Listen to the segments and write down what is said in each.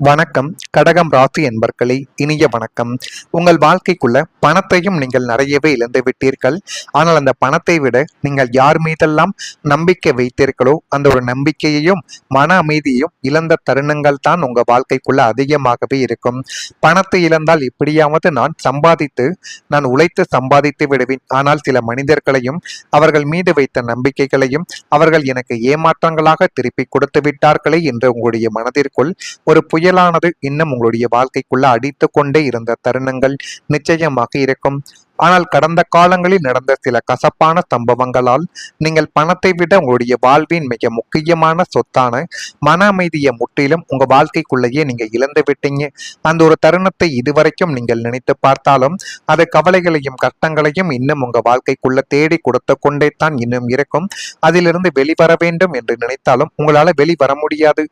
வணக்கம். கடகம் ராசி என்பர்களே, இனிய வணக்கம். உங்கள் வாழ்க்கைக்குள்ள பணத்தையும் நீங்கள் நிறையவே இழந்து விட்டீர்கள். ஆனால் அந்த பணத்தை விட நீங்கள் யார் மீதெல்லாம் நம்பிக்கை வைத்தீர்களோ அந்த ஒரு நம்பிக்கையையும் மன அமைதியையும் இழந்த தருணங்கள் தான் உங்க வாழ்க்கைக்குள்ள அதிகமாகவே இருக்கும். பணத்தை இழந்தால் எப்படியாவது நான் உழைத்து சம்பாதித்து விடுவேன். ஆனால் சில மனிதர்களையும் அவர்கள் மீது வைத்த நம்பிக்கைகளையும் அவர்கள் எனக்கு ஏமாற்றங்களாக திருப்பி கொடுத்து விட்டார்களே என்று உங்களுடைய மனதிற்குள் ஒரு புயலானது இன்னும் உங்களுடைய வாழ்க்கைக்குள்ள அடித்து கொண்டே இருந்த தருணங்கள் நிச்சயமாக இருக்கும். ஆனால் கடந்த காலங்களில் நடந்த சில கசப்பான சம்பவங்களால் நீங்கள் பணத்தை விட உங்களுடைய வாழ்வின் மிக முக்கியமான சொத்தான மன அமைதியை முற்றிலும் உங்க வாழ்க்கைக்குள்ளேயே நீங்க இழந்து விட்டீங்க. அந்த ஒரு தருணத்தை இதுவரைக்கும் நீங்கள் நினைத்து பார்த்தாலும் அது கவலைகளையும் கஷ்டங்களையும் இன்னும் உங்க வாழ்க்கைக்குள்ள தேடி கொடுத்து கொண்டே தான் இன்னும் இருக்கும். அதிலிருந்து வெளிவர வேண்டும் என்று நினைத்தாலும் உங்களால வெளிவர முடியாது.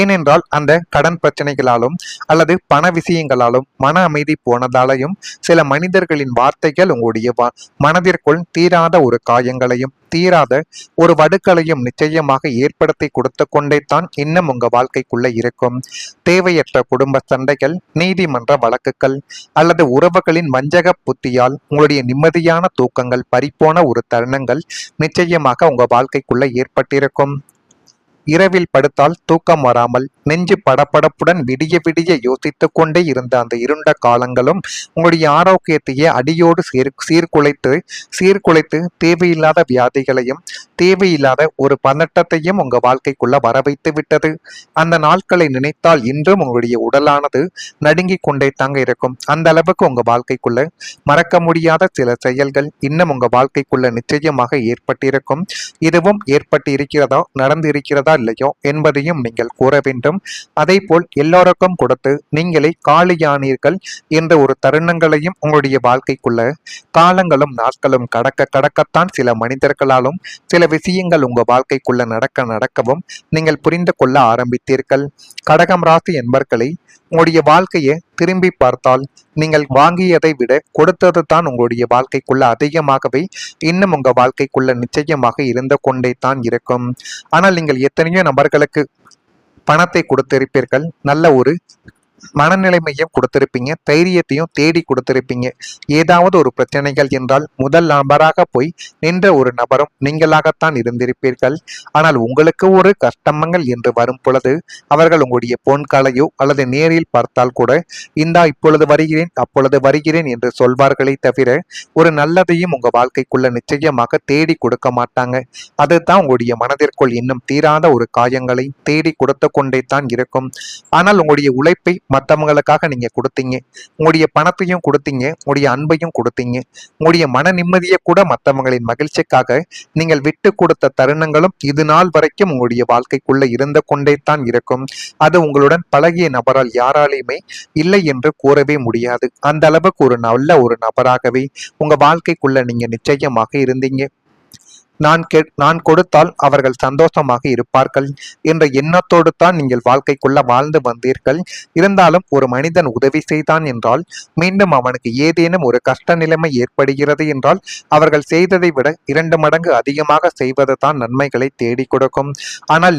ஏனென்றால் அந்த கடன் பிரச்சனைகளாலும் அல்லது பண விஷயங்களாலும் மன அமைதி போனதாலையும் சில மனிதர்களின் வார்த்தைகள் உங்களுடைய மனதிற்குள் தீராத ஒரு காயங்களையும் தீராத ஒரு வடுக்களையும் நிச்சயமாக ஏற்படுத்தி கொடுத்து கொண்டே தான் இன்னும் உங்க வாழ்க்கைக்குள்ள இருக்கும். தேவையற்ற குடும்ப சண்டைகள், நீதிமன்ற வழக்குகள் அல்லது உறவுகளின் வஞ்சக புத்தியால் உங்களுடைய நிம்மதியான தூக்கங்கள் பறிப்போன ஒரு தருணங்கள் நிச்சயமாக உங்க வாழ்க்கைக்குள்ள ஏற்பட்டிருக்கும். இரவில் படுத்தால் தூக்கம் வராமல் நெஞ்சு படபடப்புடன் விடிய விடிய யோசித்து கொண்டே இருந்த அந்த இருண்ட காலங்களும் உங்களுடைய ஆரோக்கியத்தையே அடியோடு சீர்குலைத்து தேவையில்லாத வியாதிகளையும் தேவையில்லாத ஒரு பதட்டத்தையும் உங்க வாழ்க்கைக்குள்ள வர வைத்து விட்டது. அந்த நாட்களை நினைத்தால் இன்றும் உங்களுடைய உடலானது நடுங்கிக் கொண்டே தாங்க இருக்கும். அந்த அளவுக்கு உங்க வாழ்க்கைக்குள்ள மறக்க முடியாத சில செயல்கள் இன்னும் உங்க வாழ்க்கைக்குள்ள நிச்சயமாக ஏற்பட்டிருக்கும். இதுவும் ஏற்பட்டு இருக்கிறதா, நடந்து இருக்கிறதா இல்லையோ என்பதையும் நீங்கள் கூற வேண்டும். அதை போல் எல்லோருக்கும் கொடுத்து நீங்களே காலியானீர்கள் என்ற ஒரு தருணங்களையும் உங்களுடைய வாழ்க்கைக்குள்ள காலங்களும் நாட்களும் கடக்கத்தான் சில மனிதர்களாலும் சில விஷயங்கள் உங்க வாழ்க்கைக்குள்ள நடக்கவும் நீங்கள் புரிந்து கொள்ள ஆரம்பித்தீர்கள். கடகம் ராசி என்பர்களை உங்களுடைய வாழ்க்கையை திரும்பி பார்த்தால் நீங்கள் வாங்கியதை விட கொடுத்தது தான் உங்களுடைய வாழ்க்கைக்குள்ள அதிகமாகவே இன்னும் உங்க வாழ்க்கைக்குள்ள நிச்சயமாக இருந்து கொண்டே தான் இருக்கும். ஆனால் நீங்கள் எத்தனையோ நபர்களுக்கு பணத்தை கொடுத்திருப்பீர்கள், நல்ல ஒரு மனநிலைமையும் கொடுத்திருப்பீங்க, தைரியத்தையும் தேடி கொடுத்திருப்பீங்க. ஏதாவது ஒரு பிரச்சனைகள் என்றால் முதல் நபராக போய் நின்ற ஒரு நபரும் நீங்களாகத்தான் இருந்திருப்பீர்கள். ஆனால் உங்களுக்கு ஒரு கஷ்டங்கள் என்று வரும் பொழுது அவர்கள் உங்களுடைய போன்காலையோ அல்லது நேரில் பார்த்தால் கூட இந்தா இப்பொழுது வருகிறேன் அப்பொழுது வருகிறேன் என்று சொல்வார்களே தவிர ஒரு நல்லதையும் உங்க வாழ்க்கைக்குள்ள நிச்சயமாக தேடி கொடுக்க மாட்டாங்க. அதுதான் உங்களுடைய மனதிற்குள் இன்னும் தீராத ஒரு காயங்களை தேடி கொடுத்து கொண்டே தான் இருக்கும். ஆனால் உங்களுடைய உழைப்பை மற்றவங்களுக்காக நீங்க கொடுத்தீங்க, உங்களுடைய பணத்தையும் கொடுத்தீங்க, உங்களுடைய அன்பையும் கொடுத்தீங்க, உங்களுடைய மன நிம்மதியை கூட மற்றவங்களின் மகிழ்ச்சிக்காக நீங்கள் விட்டு கொடுத்த தருணங்களும் இது நாள் வரைக்கும் உங்களுடைய வாழ்க்கைக்குள்ள இருந்து கொண்டே தான் இருக்கும். அது உங்களுடன் பழகிய நபரால் யாராலையுமே இல்லை என்று கூறவே முடியாது. அந்த அளவுக்கு ஒரு நல்ல ஒரு நபராகவே உங்க வாழ்க்கைக்குள்ள நீங்க நிச்சயமாக இருந்தீங்க. நான் கொடுத்தால் அவர்கள் சந்தோஷமாக இருப்பார்கள் என்ற எண்ணத்தோடு தான் நீங்கள் வாழ்க்கைக்குள்ள வாழ்ந்து வந்தீர்கள். இருந்தாலும் ஒரு மனிதன் உதவி செய்தான் என்றால் மீண்டும் அவனுக்கு ஏதேனும் ஒரு கஷ்ட நிலைமை ஏற்படுகிறது என்றால் அவர்கள் செய்ததை விட 2 மடங்கு அதிகமாக செய்வது தான் நன்மைகளை தேடி கொடுக்கும். ஆனால்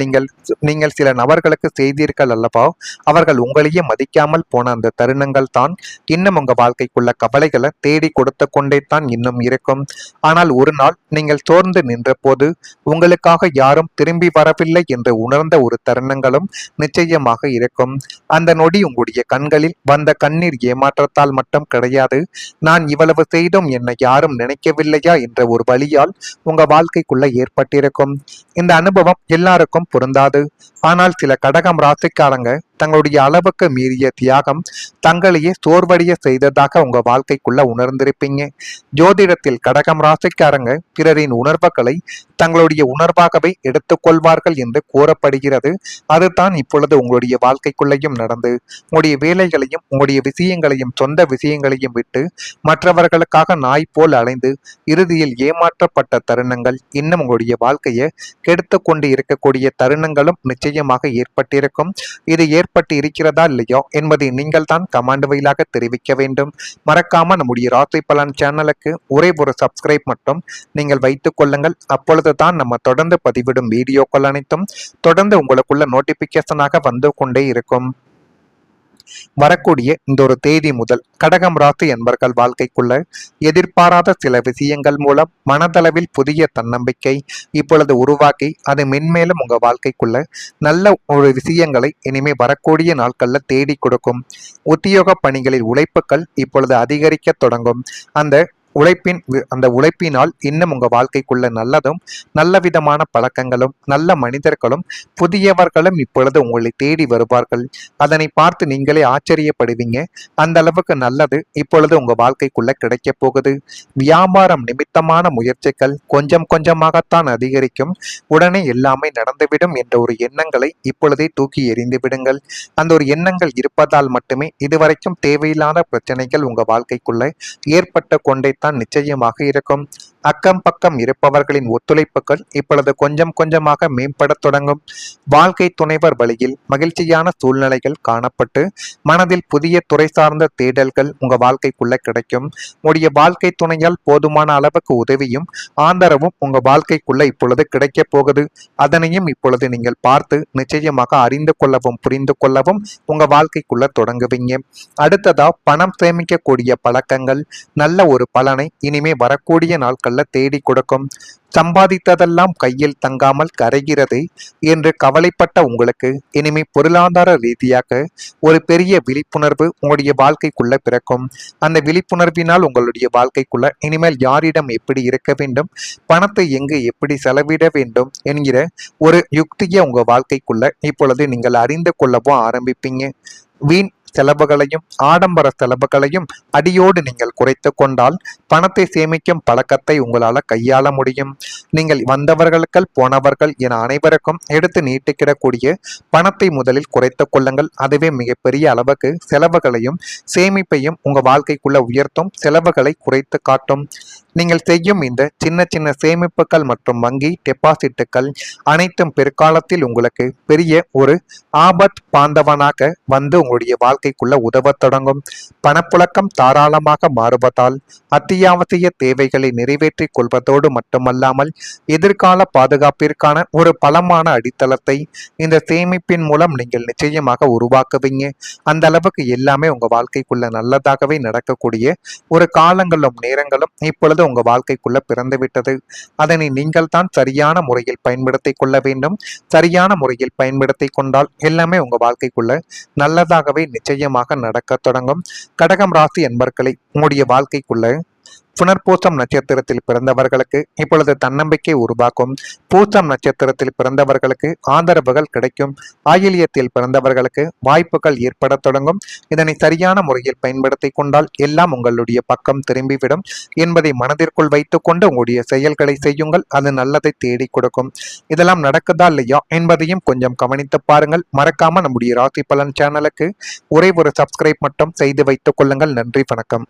நீங்கள் சில நபர்களுக்கு செய்தீர்கள் அல்லவா, அவர்கள் உங்களையே மதிக்காமல் போன அந்த தருணங்கள் தான் இன்னும் உங்க வாழ்க்கைக்குள்ள கவலைகளை தேடி கொடுத்து கொண்டே தான் இன்னும் இருக்கும். ஆனால் ஒரு நாள் நீங்கள் சோர்ந்து நின்ற போது உங்களுக்காக யாரும் திரும்பி வரவில்லை என்று உணர்ந்த ஒரு தருணங்களும் நிச்சயமாக இருக்கும். அந்த நொடி உங்களுடைய கண்களில் வந்த கண்ணீர் ஏமாற்றத்தால் மட்டும் கிடையாது, நான் இவ்வளவு செய்தும் என்னை யாரும் நினைக்கவில்லையா என்ற ஒரு வழியால் உங்க வாழ்க்கைக்குள்ள ஏற்பட்டிருக்கும். இந்த அனுபவம் எல்லாருக்கும் பொருந்தாது. ஆனால் சில கடகம் ராசிக்காரங்க தங்களுடைய அளவுக்கு மீறிய தியாகம் தங்களையே சோர்வடைய செய்ததாக உங்க வாழ்க்கைக்குள்ள உணர்ந்திருப்பீங்க. ஜோதிடத்தில் கடகம் ராசிக்காரங்க பிறரின் உணர்வுகளை தங்களுடைய உணர்வாகவே எடுத்துக்கொள்வார்கள் என்று கூறப்படுகிறது. அதுதான் இப்பொழுது உங்களுடைய வாழ்க்கைக்குள்ளேயும் நடந்து உங்களுடைய வேலைகளையும் உங்களுடைய விஷயங்களையும் சொந்த விஷயங்களையும் விட்டு மற்றவர்களுக்காக நாய் போல் அலைந்து இறுதியில் ஏமாற்றப்பட்ட தருணங்கள் இன்னும் உங்களுடைய வாழ்க்கையை கெடுத்து கொண்டு இருக்கக்கூடிய தருணங்களும் நிச்சயமாக ஏற்பட்டிருக்கும். இது ஏற்பட்டு இருக்கிறதா இல்லையோ என்பதை நீங்கள் தான் கமெண்ட் வாயிலாக தெரிவிக்க வேண்டும். மறக்காம நம்முடைய ராசி பலன் சேனலுக்கு ஒரே ஒரு சப்ஸ்கிரைப் மட்டும் நீங்கள் வைத்துக் கொள்ளுங்கள். அப்பொழுதுதான் நம்ம தொடர்ந்து பதிவிடும் வீடியோக்கள் அனைத்தும் தொடர்ந்து உங்களுக்குள்ள நோட்டிபிகேஷனாக வந்து கொண்டே இருக்கும். வரக்கூடிய இந்த ஒரு தேதி முதல் கடகம் ராசி என்பர்கள் வாழ்க்கைக்குள்ள எதிர்பாராத சில விஷயங்கள் மூலம் மனதளவில் புதிய தன்னம்பிக்கை இப்பொழுது உருவாக்கி அது மென்மேலும் உங்க வாழ்க்கைக்குள்ள நல்ல ஒரு விஷயங்களை இனிமே வரக்கூடிய நாட்கள்ல தேடி கொடுக்கும். உத்தியோக பணிகளில் உழைப்புகள் இப்பொழுது அதிகரிக்க தொடங்கும். அந்த உழைப்பினால் இன்னும் உங்க வாழ்க்கைக்குள்ள நல்லதும் நல்ல விதமான பழக்கங்களும் நல்ல மனிதர்களும் புதியவர்களும் இப்பொழுது உங்களை தேடி வருவார்கள். அதனை பார்த்து நீங்களே ஆச்சரியப்படுவீங்க. அந்த அளவுக்கு நல்லது இப்பொழுது உங்க வாழ்க்கைக்குள்ள கிடைக்க போகுது. வியாபாரம் நிமித்தமான முயற்சிகள் கொஞ்சம் கொஞ்சமாகத்தான் அதிகரிக்கும். உடனே எல்லாமே நடந்துவிடும் என்ற ஒரு எண்ணங்களை இப்பொழுதே தூக்கி எறிந்து விடுங்கள். அந்த ஒரு எண்ணங்கள் இருப்பதால் மட்டுமே இதுவரைக்கும் தேவையில்லாத பிரச்சனைகள் உங்க வாழ்க்கைக்குள்ள ஏற்பட்ட கொண்டே நிச்சயமாக இருக்கும். அக்கம் பக்கம் இருப்பவர்களின் ஒத்துழைப்புகள் இப்பொழுது கொஞ்சம் கொஞ்சமாக மேம்பட தொடங்கும். வாழ்க்கை துணைவர் வழியில் மகிழ்ச்சியான சூழ்நிலைகள் காணப்பட்டு மனதில் புதிய துறை சார்ந்த தேடல்கள் உங்க வாழ்க்கைக்குள்ள கிடைக்கும். உடைய வாழ்க்கை துணையால் போதுமான அளவுக்கு உதவியும் ஆதரவும் உங்க வாழ்க்கைக்குள்ள இப்பொழுது கிடைக்க போகுது. அதனையும் இப்பொழுது நீங்கள் பார்த்து நிச்சயமாக அறிந்து கொள்ளவும் புரிந்து கொள்ளவும் உங்க வாழ்க்கைக்குள்ள தொடங்குவீங்க. அடுத்ததா பணம் சேமிக்கக்கூடிய பழக்கங்கள் நல்ல ஒரு பலனை இனிமே வரக்கூடிய நாட்கள் தேடி கொடுக்கும். சம்பாதித்ததெல்லாம் கையில் தங்காமல் கரைகிறது என்று கவலைப்பட்ட உங்களுக்கு இனிமே பொருளாதார ரீதியாக ஒரு பெரிய விழிப்புணர்வு உங்களுடைய வாழ்க்கைக்குள்ள பிறக்கும். அந்த விழிப்புணர்வினால் உங்களுடைய வாழ்க்கைக்குள்ள இனிமேல் யாரிடம் எப்படி இருக்க வேண்டும், பணத்தை எங்கு எப்படி செலவிட வேண்டும் என்கிற ஒரு யுக்தியை உங்க வாழ்க்கைக்குள்ள இப்பொழுது நீங்கள் அறிந்து கொள்ளவும் ஆரம்பிப்பீங்க. வீண் செலவுகளையும் ஆடம்பர செலவுகளையும் அடியோடு நீங்கள் குறைத்து கொண்டால் பணத்தை சேமிக்கும் பழக்கத்தை உங்களால கையாள முடியும். நீங்கள் வந்தவர்களுக்கு போனவர்கள் என அனைவருக்கும் எடுத்து நீட்டிக்கிடக்கூடிய பணத்தை முதலில் குறைத்து கொள்ளுங்கள். அதுவே மிகப்பெரிய அளவுக்கு செலவுகளையும் சேமிப்பையும் உங்க வாழ்க்கைக்குள்ள உயர்த்தும், செலவுகளை குறைத்து காட்டும். நீங்கள் செய்யும் இந்த சின்ன சின்ன சேமிப்புகள் மற்றும் வங்கி டெபாசிட்டுகள் அனைத்தும் பிற்காலத்தில் உங்களுக்கு பெரிய ஒரு ஆபத் பாந்தவனாக வந்து உங்களுடைய வாழ்க்கைக்குள்ள உதவ தொடங்கும். பணப்புழக்கம் தாராளமாக மாறுவதால் அத்தியாவசிய தேவைகளை நிறைவேற்றிக் கொள்வதோடு மட்டுமல்லாமல் எதிர்கால பாதுகாப்பிற்கான ஒரு பலமான அடித்தளத்தை இந்த சேமிப்பின் மூலம் நீங்கள் நிச்சயமாக உருவாக்குவீங்க. அந்த அளவுக்கு எல்லாமே உங்க வாழ்க்கைக்குள்ள நல்லதாகவே நடக்கக்கூடிய ஒரு காலங்களும் நேரங்களும் இப்பொழுது உங்க வாழ்க்கைக்குள்ள பிறந்து விட்டது. அதனை நீங்கள் தான் சரியான முறையில் பயன்படுத்தி கொள்ள வேண்டும். சரியான முறையில் பயன்படுத்தி கொண்டால் எல்லாமே உங்க வாழ்க்கைக்குள்ள நல்லதாகவே நிச்சயமாக நடக்க தொடங்கும். கடகம் ராசி என்பர்களை உங்களுடைய வாழ்க்கைக்குள்ள புனர்பூசம் நட்சத்திரத்தில் பிறந்தவர்களுக்கு இப்பொழுது தன்னம்பிக்கை உருவாக்கும். பூசம் நட்சத்திரத்தில் பிறந்தவர்களுக்கு ஆதரவுகள் கிடைக்கும். ஆயிலியத்தில் பிறந்தவர்களுக்கு வாய்ப்புகள் ஏற்பட தொடங்கும். இதனை சரியான முறையில் பயன்படுத்தி கொண்டால் எல்லாம் உங்களுடைய பக்கம் திரும்பிவிடும் என்பதை மனதிற்குள் வைத்துக்கொண்டு உங்களுடைய செயல்களை செய்யுங்கள். அது நல்லதை தேடி கொடுக்கும். இதெல்லாம் நடக்குதா இல்லையா என்பதையும் கொஞ்சம் கவனித்து பாருங்கள். மறக்காம நம்முடைய ராசி பலன் சேனலுக்கு ஒரே ஒரு சப்ஸ்கிரைப் மட்டும் செய்து வைத்துக் கொள்ளுங்கள். நன்றி, வணக்கம்.